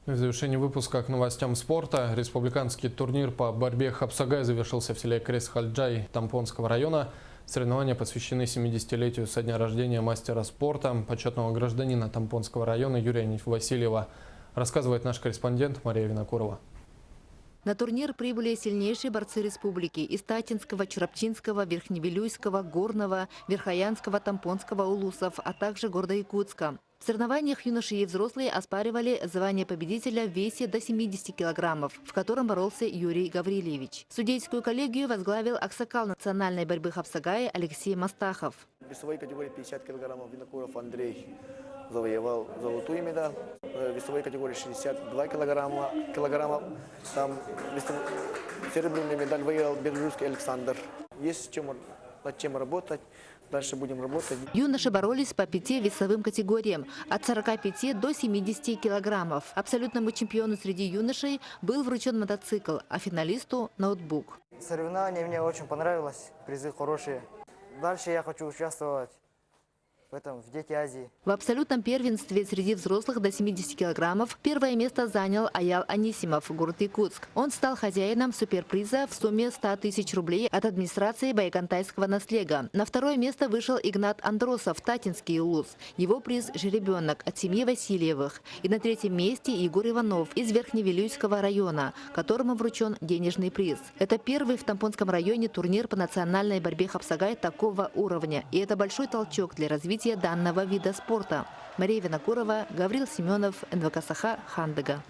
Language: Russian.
В завершении выпуска к новостям спорта. Республиканский турнир по борьбе Хапсагай завершился в селе Крес-Хальджай Тампонского района. Соревнования посвящены 70-летию со дня рождения мастера спорта, почетного гражданина Тампонского района Юрия Васильева. Рассказывает наш корреспондент Мария Винокурова. На турнир прибыли сильнейшие борцы республики из Татинского, Чурапчинского, Верхневилюйского, Горного, Верхоянского, Тампонского, Улусов, а также города Якутска. В соревнованиях юноши и взрослые оспаривали звание победителя в весе до 70 килограммов, в котором боролся Юрий Гаврилевич. Судейскую коллегию возглавил аксакал национальной борьбы Хапсагая Алексей Мастахов. В весовой категории 50 килограммов Винокуров Андрей завоевал золотую медаль. В весовой категории 62 килограмма там серебряную медаль выиграл Биржурский Александр. Есть над чем работать. Дальше будем работать. Юноши боролись по 5 весовым категориям – от 45 до 70 килограммов. Абсолютному чемпиону среди юношей был вручен мотоцикл, а финалисту – ноутбук. Соревнования мне очень понравилось, призы хорошие. Дальше я хочу участвовать в Дети Азии. В абсолютном первенстве среди взрослых до 70 килограммов первое место занял Аял Анисимов, город Якутск. Он стал хозяином суперприза в сумме 100 тысяч рублей от администрации Байкантайского наслега. На второе место вышел Игнат Андросов, Татинский улус. Его приз – жеребенок от семьи Васильевых. И на третьем месте Егор Иванов из Верхневилюйского района, которому вручен денежный приз. Это первый в Тампонском районе турнир по национальной борьбе Хапсагай такого уровня. И это большой толчок для развития данного вида спорта. Мария Винокурова, Гаврил Семенов, НВК Саха, Хандыга.